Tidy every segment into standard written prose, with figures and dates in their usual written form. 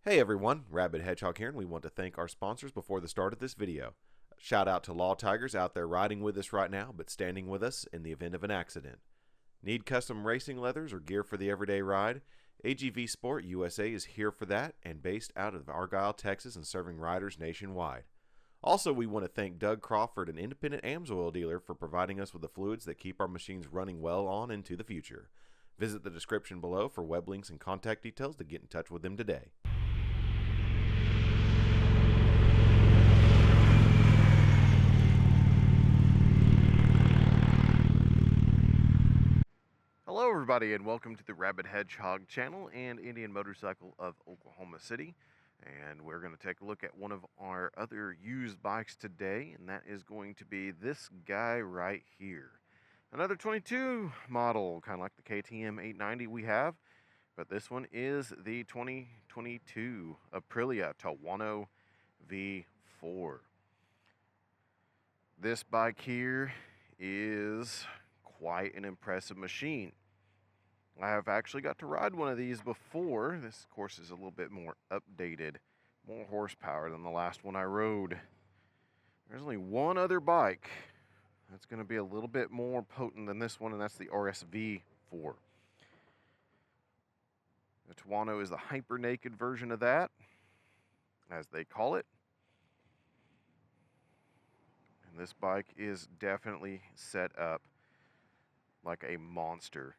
Hey everyone, Rabbit Hedgehog here, and we want to thank our sponsors before the start of this video. Shout out to Law Tigers out there riding with us right now, but standing with us in the event of an accident. Need custom racing leathers or gear for the everyday ride? AGVSportUSA is here for that, and based out of Argyle, Texas, and serving riders nationwide. Also, we want to thank Doug Crawford, an independent AMSOIL dealer, for providing us with the fluids that keep our machines running well on into the future. Visit the description below for web links and contact details to get in touch with them today. Hello everybody, and welcome to the Rabbit Hedgehog channel and Indian Motorcycle of Oklahoma City. And we're going to take a look at one of our other used bikes today, and that is going to be this guy right here. Another 22 model, kind of like the KTM 890 we have, but this one is the 2022 Aprilia Tuono V4. This bike here is quite an impressive machine. I have actually got to ride one of these before. This, of course, is a little bit more updated, more horsepower than the last one I rode. There's only one other bike that's going to be a little bit more potent than this one, and that's the RSV4. The Tuono is the hyper naked version of that, as they call it. And this bike is definitely set up like a monster.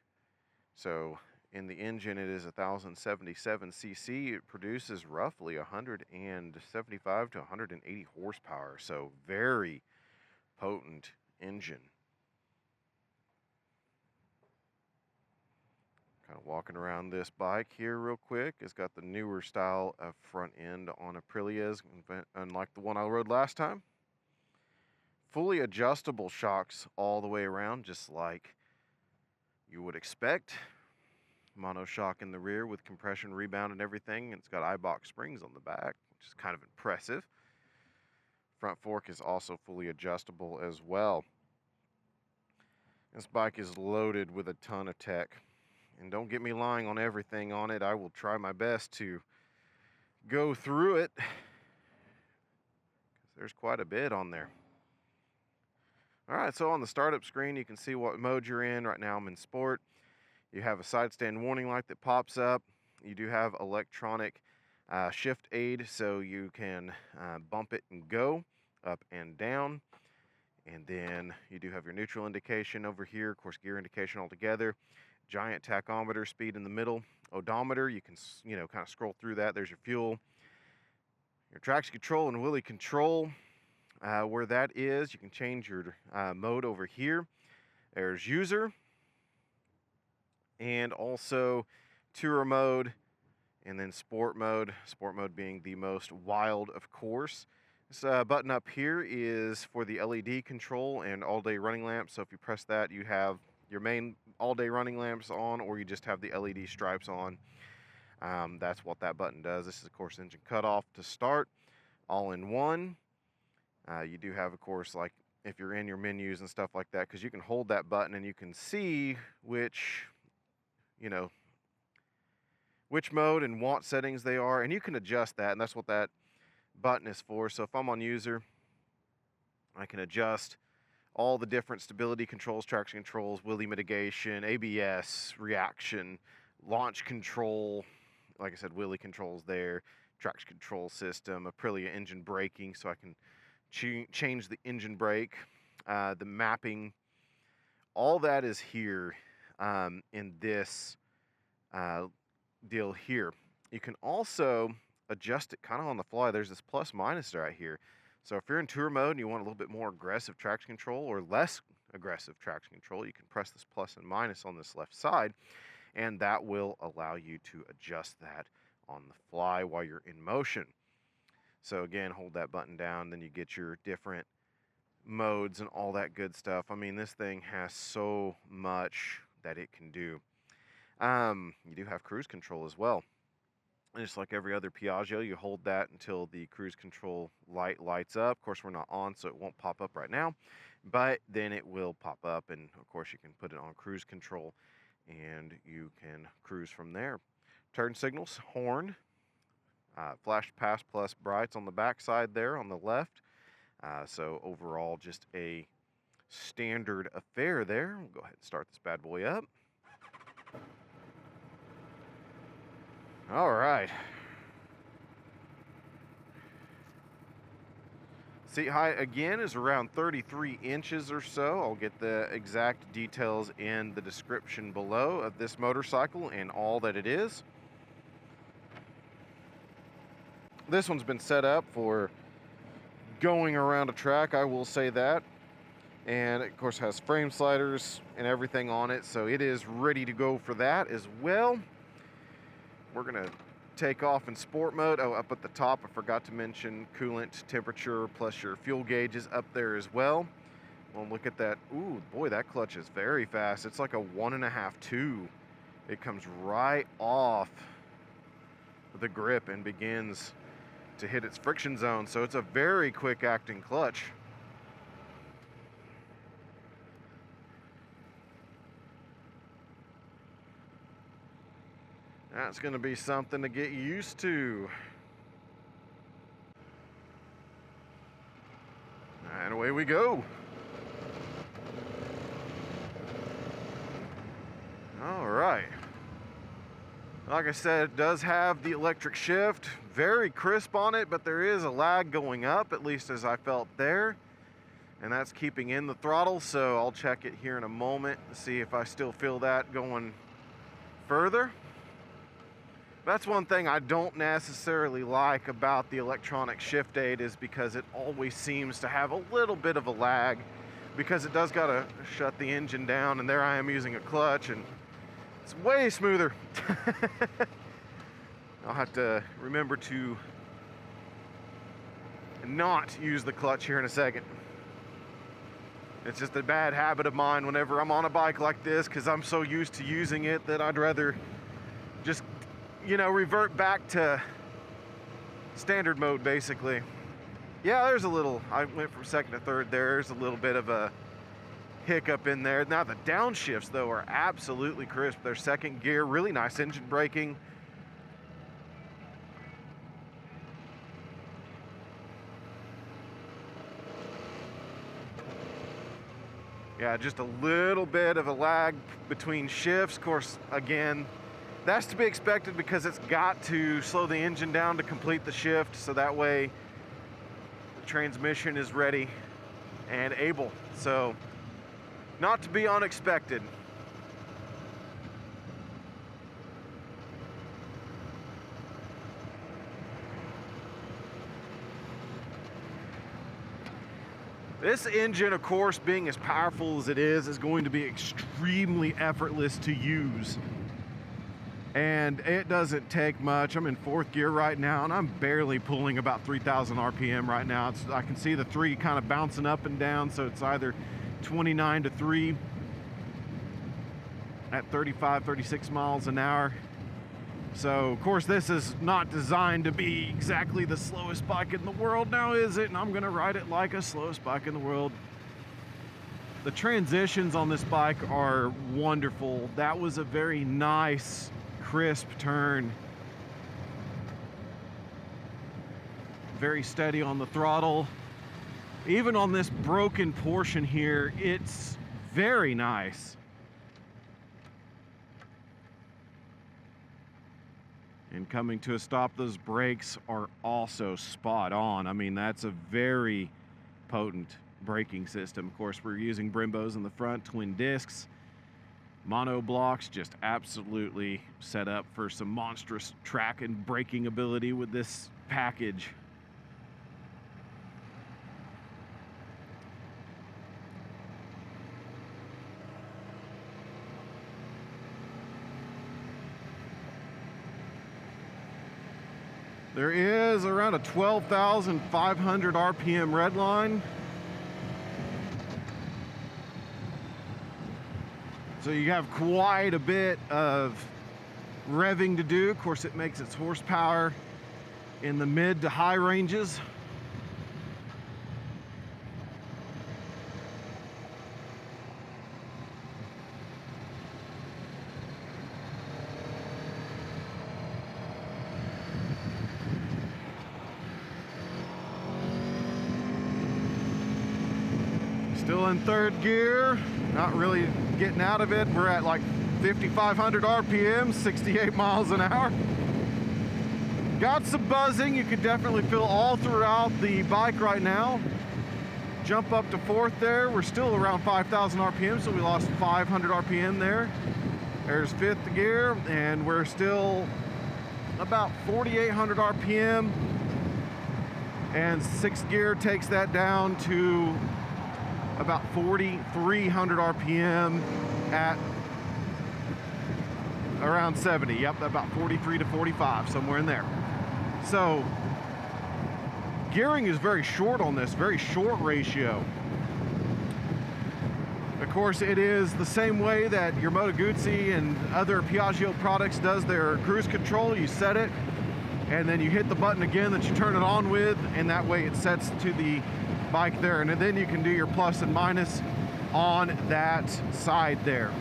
So in the engine, it is 1077 cc. It produces roughly 175 to 180 horsepower. So very potent engine. Kind of walking around this bike here real quick. It's got the newer style of front end on Aprilia's, unlike the one I rode last time. Fully adjustable shocks all the way around, just like you would expect. Monoshock in the rear with compression, rebound, and everything. And it's got eye-box springs on the back, which is kind of impressive. Front fork is also fully adjustable as well. This bike is loaded with a ton of tech. And don't get me lying on everything on it. I will try my best to go through it, because there's quite a bit on there. All right, so on the startup screen, you can see what mode you're in. Right now I'm in sport. You have a side stand warning light that pops up. You do have electronic shift aid, so you can bump it and go up and down. And then you do have your neutral indication over here, of course, gear indication altogether. Giant tachometer, speed in the middle. Odometer, you can, kind of scroll through that. There's your fuel, your traction control, and wheelie control. Where that is, you can change your mode over here. There's user, and also tourer mode, and then sport mode. Sport mode being the most wild, of course. This button up here is for the LED control and all-day running lamps. So if you press that, you have your main all-day running lamps on, or you just have the LED stripes on. That's what that button does. This is, of course, engine cutoff to start, all in one. You do have, of course, like if you're in your menus and stuff like that, because you can hold that button and you can see which mode and watt settings they are, and you can adjust that, and that's what that button is for. So if I'm on user, I can adjust all the different stability controls, traction controls, wheelie mitigation, ABS, reaction, launch control, like I said, wheelie controls there, traction control system, Aprilia engine braking, so I can change the engine brake, the mapping, all that is here in this deal here. You can also adjust it kind of on the fly. There's this plus minus right here. So if you're in tour mode and you want a little bit more aggressive traction control or less aggressive traction control, you can press this plus and minus on this left side, and that will allow you to adjust that on the fly while you're in motion. So again, hold that button down, then you get your different modes and all that good stuff. I mean, this thing has so much that it can do. You do have cruise control as well. And just like every other Piaggio, you hold that until the cruise control light lights up. Of course, we're not on, so it won't pop up right now, but then it will pop up, and of course you can put it on cruise control and you can cruise from there. Turn signals, horn, Flash Pass Plus brights on the back side there on the left. So overall, just a standard affair there. We'll go ahead and start this bad boy up. All right. Seat height again is around 33 inches or so. I'll get the exact details in the description below of this motorcycle and all that it is. This one's been set up for going around a track, I will say that. And of course has frame sliders and everything on it, so it is ready to go for that as well. We're gonna take off in sport mode. Oh, up at the top, I forgot to mention coolant temperature plus your fuel gauge is up there as well. Well, look at that. Ooh, boy, that clutch is very fast. It's like a 1.5, 2. It comes right off the grip and begins to hit its friction zone. So it's a very quick acting clutch. That's going to be something to get used to. And away we go. All right. Like I said, it does have the electric shift. Very crisp on it, but there is a lag going up, at least as I felt there. And that's keeping in the throttle, so I'll check it here in a moment to see if I still feel that going further. That's one thing I don't necessarily like about the electronic shift aid, is because it always seems to have a little bit of a lag, because it does gotta shut the engine down, and there I am using a clutch and it's way smoother. I'll have to remember to not use the clutch here in a second. It's just a bad habit of mine whenever I'm on a bike like this, because I'm so used to using it that I'd rather just, you know, revert back to standard mode basically. Yeah, there's a little, I went from second to third there. There's a little bit of a hiccup in there. Now the downshifts though are absolutely crisp. They're second gear, really nice engine braking. Yeah, just a little bit of a lag between shifts. Of course, again, that's to be expected because it's got to slow the engine down to complete the shift, so that way the transmission is ready and able. So, not to be unexpected. This engine, of course, being as powerful as it is going to be extremely effortless to use. And it doesn't take much. I'm in fourth gear right now, and I'm barely pulling about 3,000 RPM right now. I can see the 3 kind of bouncing up and down, so it's either 29 to 3 at 35, 36 miles an hour. So, of course, this is not designed to be exactly the slowest bike in the world now, is it? And I'm gonna ride it like a slowest bike in the world. The transitions on this bike are wonderful. That was a very nice, crisp turn. Very steady on the throttle. Even on this broken portion here, it's very nice. And coming to a stop, those brakes are also spot on. I mean, that's a very potent braking system. Of course, we're using Brimbos in the front, twin discs. Mono blocks, just absolutely set up for some monstrous track and braking ability with this package. There is around a 12,500 RPM red line. So you have quite a bit of revving to do. Of course, it makes its horsepower in the mid to high ranges. Still in third gear, not really getting out of it. We're at like 5,500 RPM, 68 miles an hour. Got some buzzing, you can definitely feel all throughout the bike right now. Jump up to fourth there, we're still around 5,000 RPM, so we lost 500 RPM there. There's fifth gear, and we're still about 4,800 RPM. And sixth gear takes that down to about 4,300 RPM at around 70. Yep, about 43 to 45, somewhere in there. So gearing is very short on this, very short ratio. Of course, it is the same way that your Moto Guzzi and other Piaggio products does their cruise control. You set it, and then you hit the button again that you turn it on with, and that way it sets to the bike there. And then you can do your plus and minus on that side there.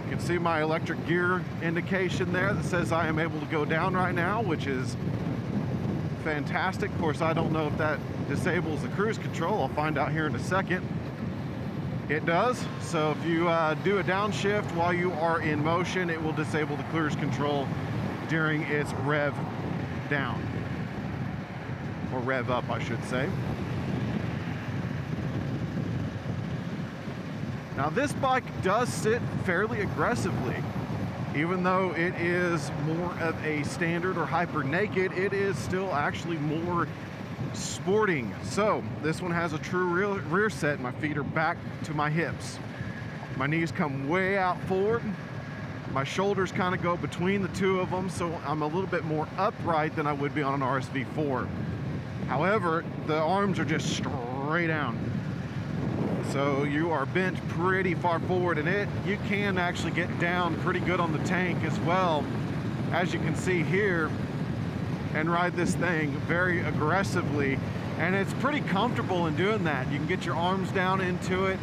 You can see my electric gear indication there that says I am able to go down right now, which is fantastic. Of course, I don't know if that disables the cruise control. I'll find out here in a second. It does. So if you do a downshift while you are in motion, it will disable the cruise control during its rev down, or rev up, I should say. Now this bike does sit fairly aggressively. Even though it is more of a standard or hyper naked, it is still actually more sporting. So this one has a true rear set. My feet are back to my hips. My knees come way out forward. My shoulders kind of go between the two of them, so I'm a little bit more upright than I would be on an RSV4. However, the arms are just straight down. So you are bent pretty far forward, and you can actually get down pretty good on the tank as well, as you can see here, and ride this thing very aggressively. And it's pretty comfortable in doing that. You can get your arms down into it,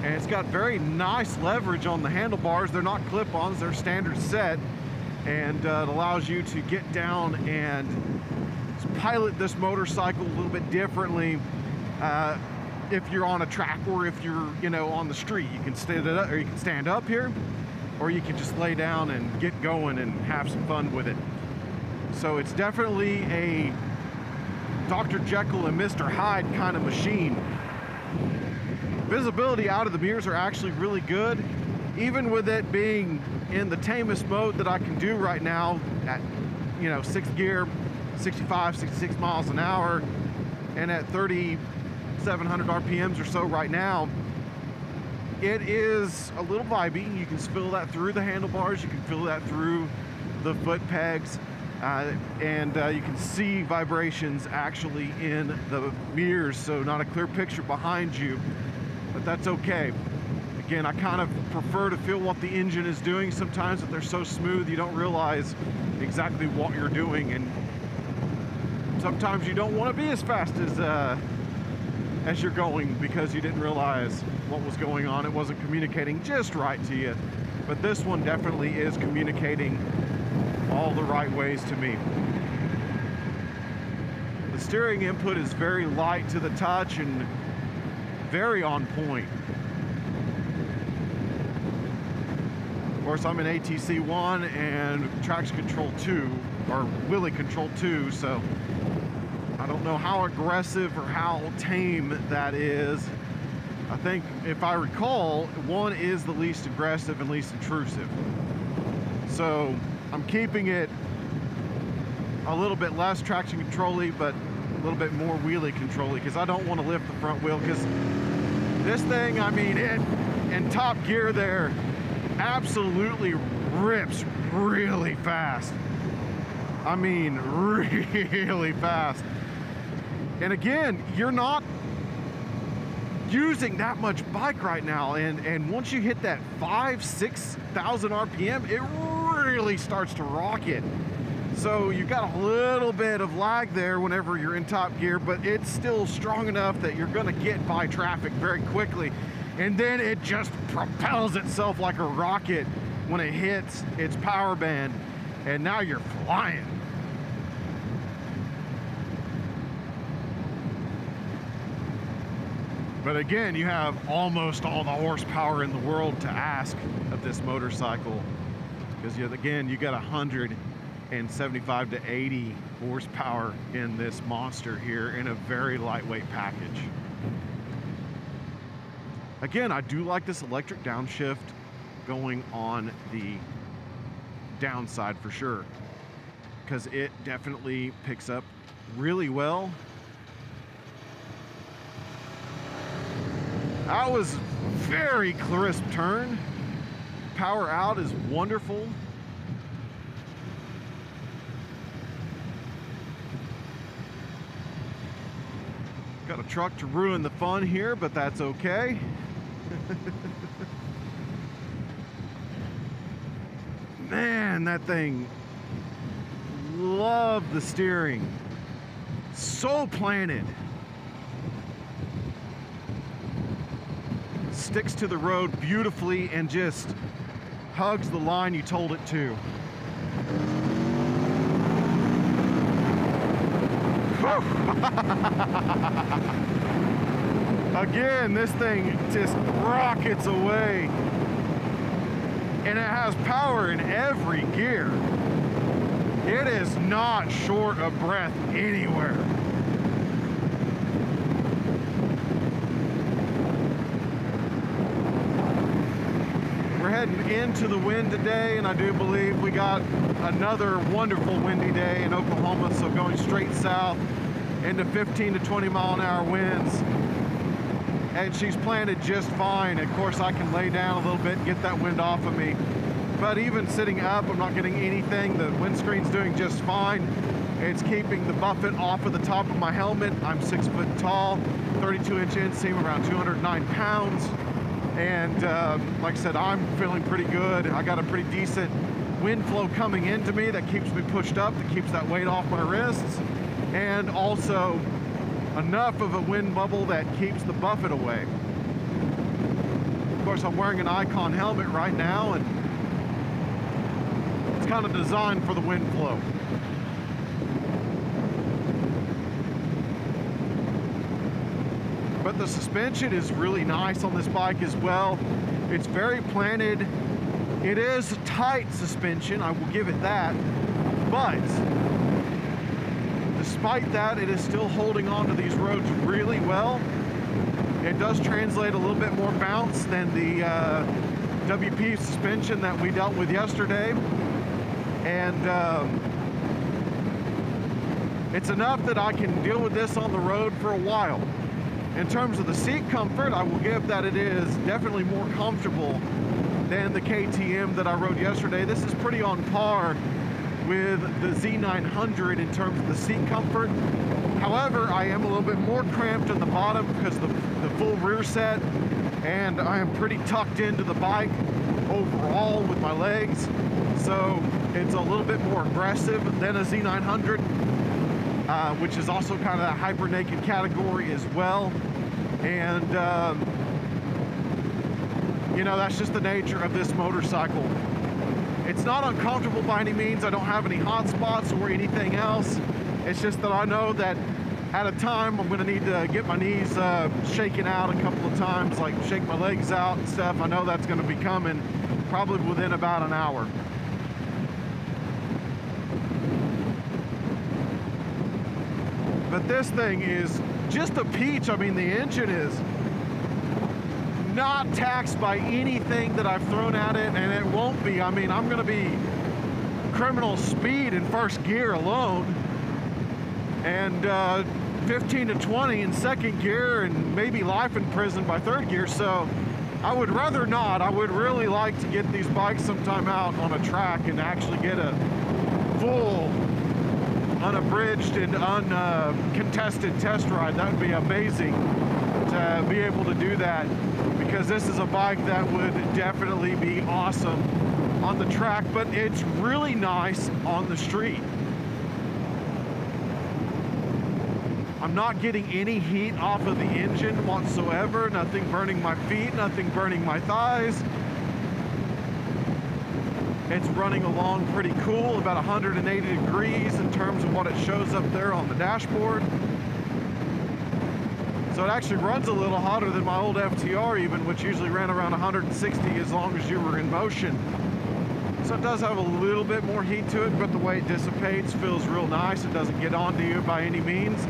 and it's got very nice leverage on the handlebars. They're not clip-ons, they're standard set, and it allows you to get down and pilot this motorcycle a little bit differently. If you're on a track, or if you're, on the street, you can stand it up, or you can stand up here, or you can just lay down and get going and have some fun with it. So it's definitely a Dr. Jekyll and Mr. Hyde kind of machine. Visibility out of the mirrors are actually really good, even with it being in the tamest mode that I can do right now at, sixth gear, 65, 66 miles an hour, and at 3,700 RPMs or so right now. It is a little vibey. You can feel that through the handlebars, you can feel that through the foot pegs, and you can see vibrations actually in the mirrors, so not a clear picture behind you, but that's okay. Again, I kind of prefer to feel what the engine is doing. Sometimes if they're so smooth, you don't realize exactly what you're doing, and sometimes you don't want to be as fast as you're going because you didn't realize what was going on. It wasn't communicating just right to you. But this one definitely is communicating all the right ways to me. The steering input is very light to the touch and very on point. Of course, I'm in ATC 1 and traction control 2, or wheelie control 2, so I don't know how aggressive or how tame that is. I think, if I recall, 1 is the least aggressive and least intrusive. So I'm keeping it a little bit less traction control-y, but a little bit more wheelie control-y, because I don't want to lift the front wheel, because this thing, it in top gear there absolutely rips really fast. Really fast. And again, you're not using that much bike right now, and once you hit that 5,000-6,000 RPM, it really starts to rocket. So you got a little bit of lag there whenever you're in top gear, but it's still strong enough that you're gonna get by traffic very quickly. And then it just propels itself like a rocket when it hits its power band, and now you're flying. But again, you have almost all the horsepower in the world to ask of this motorcycle, because again, you got 175 to 80 horsepower in this monster here in a very lightweight package. Again, I do like this electric downshift going on the downside for sure, because it definitely picks up really well. That was very crisp turn. Power out is wonderful. Got a truck to ruin the fun here, but that's okay. Man, that thing, love the steering. So planted. Sticks to the road beautifully and just hugs the line you told it to. Again, this thing just rockets away, and it has power in every gear. It is not short of breath anywhere. We're heading into the wind today, and I do believe we got another wonderful windy day in Oklahoma, so going straight south into 15 to 20 mile an hour winds. And she's planted just fine. Of course, I can lay down a little bit and get that wind off of me. But even sitting up, I'm not getting anything. The windscreen's doing just fine. It's keeping the buffet off of the top of my helmet. I'm 6 foot tall, 32-inch inseam, around 209 pounds. And like I said, I'm feeling pretty good. I got a pretty decent wind flow coming into me that keeps me pushed up, that keeps that weight off my wrists. And also enough of a wind bubble that keeps the buffet away. Of course, I'm wearing an Icon helmet right now, and it's kind of designed for the wind flow. But the suspension is really nice on this bike as well. It's very planted. It is tight suspension, I will give it that. But despite that, it is still holding on to these roads really well. It does translate a little bit more bounce than the WP suspension that we dealt with yesterday. And it's enough that I can deal with this on the road for a while. In terms of the seat comfort, I will give that it is definitely more comfortable than the KTM that I rode yesterday. This is pretty on par with the Z900 in terms of the seat comfort. However, I am a little bit more cramped in the bottom because of the full rear set, and I am pretty tucked into the bike overall with my legs. So it's a little bit more aggressive than a Z900, which is also kind of that hyper naked category as well. And you know, that's just the nature of this motorcycle. It's not uncomfortable by any means. I don't have any hot spots or anything else. It's just that I know that at a time I'm gonna need to get my knees shaken out a couple of times, like shake my legs out and stuff. I know that's gonna be coming probably within about an hour. But this thing is just a peach. I mean, the engine is not taxed by anything that I've thrown at it, and it won't be. I mean, I'm gonna be criminal speed in first gear alone, and 15 to 20 in second gear, and maybe life in prison by third gear. So I would rather not. I would really like to get these bikes sometime out on a track and actually get a full unabridged and uncontested test ride. That would be amazing to be able to do that, because this is a bike that would definitely be awesome on the track, but it's really nice on the street. I'm not getting any heat off of the engine whatsoever, nothing burning my feet, nothing burning my thighs. It's running along pretty cool, about 180 degrees in terms of what it shows up there on the dashboard. So So it actually runs a little hotter than my old FTR even, which usually ran around 160 as long as you were in motion. So it does have a little bit more heat to it, but the way it dissipates feels real nice. It doesn't get onto you by any means.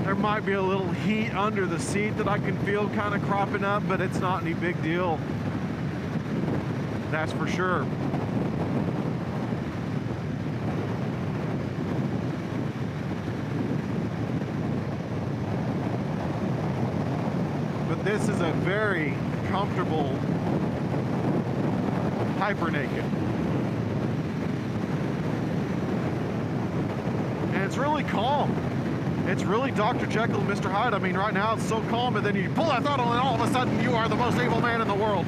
There might be a little heat under the seat that I can feel kind of cropping up, but it's not any big deal. That's for sure. But this is a very comfortable hyper naked. And it's really calm. It's really Dr. Jekyll and Mr. Hyde. I mean, right now it's so calm, and then you pull that throttle and all of a sudden you are the most evil man in the world.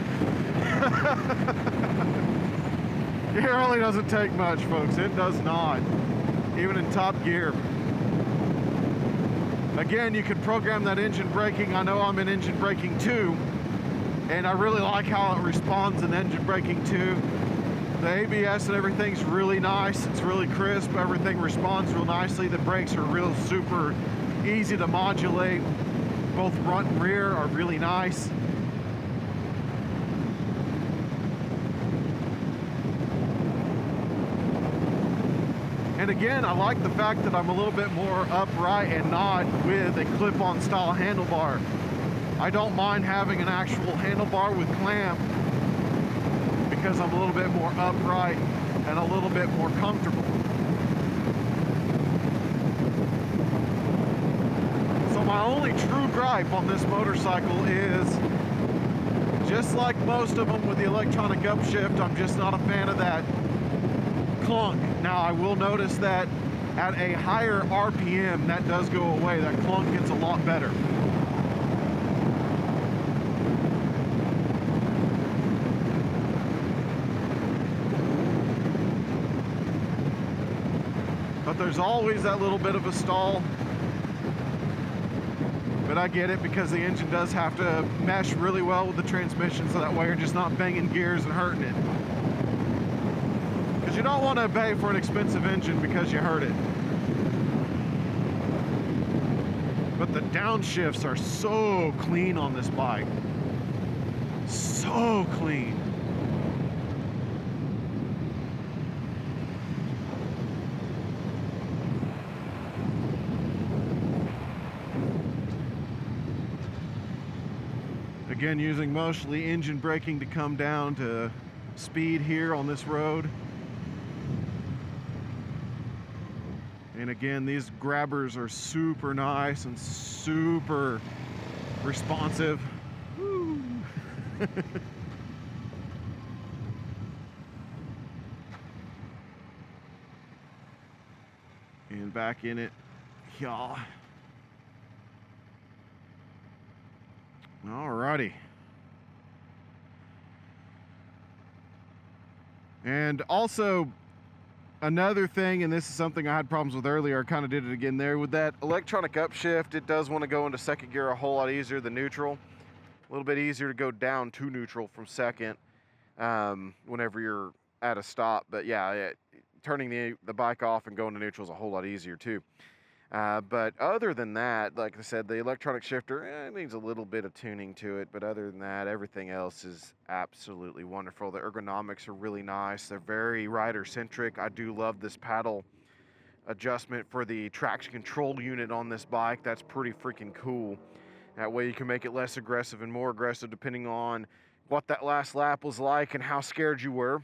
It really doesn't take much, folks. It does not. Even in top gear. Again, you can program that engine braking. I know I'm in engine braking 2, and I really like how it responds in engine braking 2. The ABS and everything's really nice. It's really crisp. Everything responds real nicely. The brakes are real super easy to modulate. Both front and rear are really nice. And again, I like the fact that I'm a little bit more upright and not with a clip-on style handlebar. I don't mind having an actual handlebar with clamp because I'm a little bit more upright and a little bit more comfortable. So my only true gripe on this motorcycle is, just like most of them with the electronic upshift, I'm just not a fan of that clunk. Now I will notice that at a higher RPM that does go away. That clunk gets a lot better. But there's always that little bit of a stall. But I get it, because the engine does have to mesh really well with the transmission, so that way you're just not banging gears and hurting it. Because you don't want to pay for an expensive engine because you hurt it. But the downshifts are so clean on this bike. So clean. Again, using mostly engine braking to come down to speed here on this road. And again, these grabbers are super nice and super responsive. Woo. And back in it, y'all. Alrighty. And also, another thing, and this is something I had problems with earlier, I kind of did it again there, with that electronic upshift, it does want to go into second gear a whole lot easier than neutral. A little bit easier to go down to neutral from second whenever you're at a stop. But yeah, turning the bike off and going to neutral is a whole lot easier too. But other than that, like I said, the electronic shifter, it needs a little bit of tuning to it. But other than that, everything else is absolutely wonderful. The ergonomics are really nice. They're very rider-centric. I do love this paddle adjustment for the traction control unit on this bike. That's pretty freaking cool. That way you can make it less aggressive and more aggressive depending on what that last lap was like and how scared you were.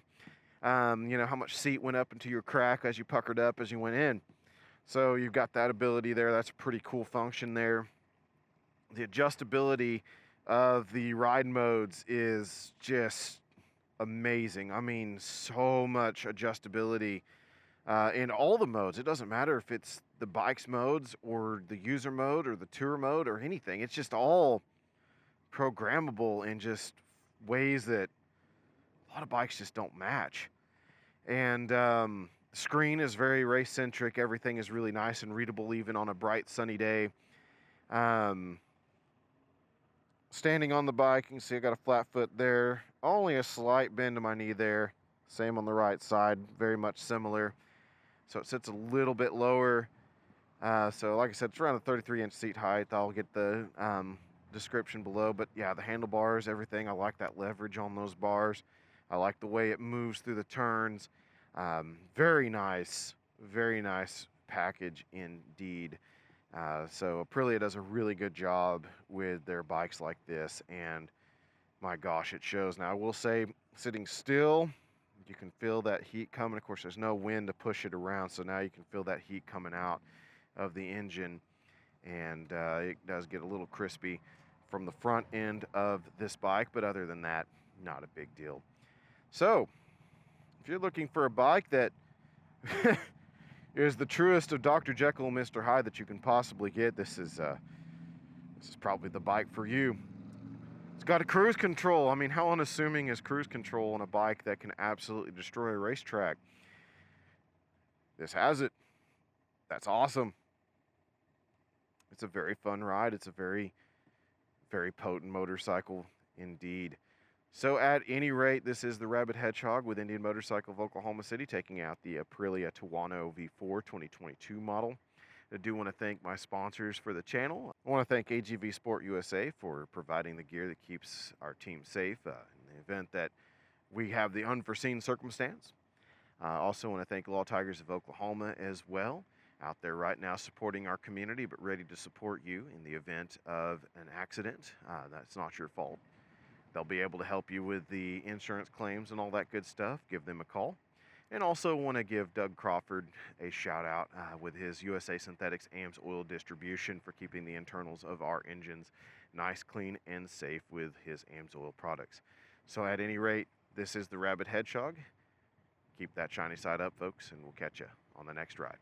You know, how much seat went up into your crack as you puckered up as you went in. So you've got that ability there. That's a pretty cool function there. The adjustability of the ride modes is just amazing. I mean, so much adjustability in all the modes. It doesn't matter if it's the bike's modes or the user mode or the tour mode or anything. It's just all programmable in just ways that a lot of bikes just don't match. And screen is very race-centric. Everything is really nice and readable even on a bright sunny day. Standing on the bike, you can see I got a flat foot there. Only a slight bend to my knee there. Same on the right side, very much similar. So it sits a little bit lower. So like I said, it's around a 33-inch seat height. I'll get the description below, but yeah, the handlebars, everything. I like that leverage on those bars. I like the way it moves through the turns. Very nice package indeed. So Aprilia does a really good job with their bikes like this, and my gosh, it shows. Now I will say, sitting still, you can feel that heat coming. Of course, there's no wind to push it around, so now you can feel that heat coming out of the engine, and it does get a little crispy from the front end of this bike, but other than that, not a big deal. So if you're looking for a bike that is the truest of Dr. Jekyll and Mr. Hyde that you can possibly get, this is probably the bike for you. It's got a cruise control. I mean, how unassuming is cruise control on a bike that can absolutely destroy a racetrack? This has it. That's awesome. It's a very fun ride. It's a very, very potent motorcycle indeed. So at any rate, this is the Rabbit Hedgehog with Indian Motorcycle of Oklahoma City, taking out the Aprilia Tuono V4 2022 model. I do want to thank my sponsors for the channel. I want to thank AGVSportUSA for providing the gear that keeps our team safe in the event that we have the unforeseen circumstance. I also want to thank Law Tigers of Oklahoma as well, out there right now supporting our community, but ready to support you in the event of an accident. That's not your fault. They'll be able to help you with the insurance claims and all that good stuff. Give them a call. And also want to give Doug Crawford a shout out with his USA Synthetics AMS oil distribution for keeping the internals of our engines nice, clean, and safe with his AMS oil products. So at any rate, this is the Rabbit Hedgehog. Keep that shiny side up, folks, and we'll catch you on the next ride.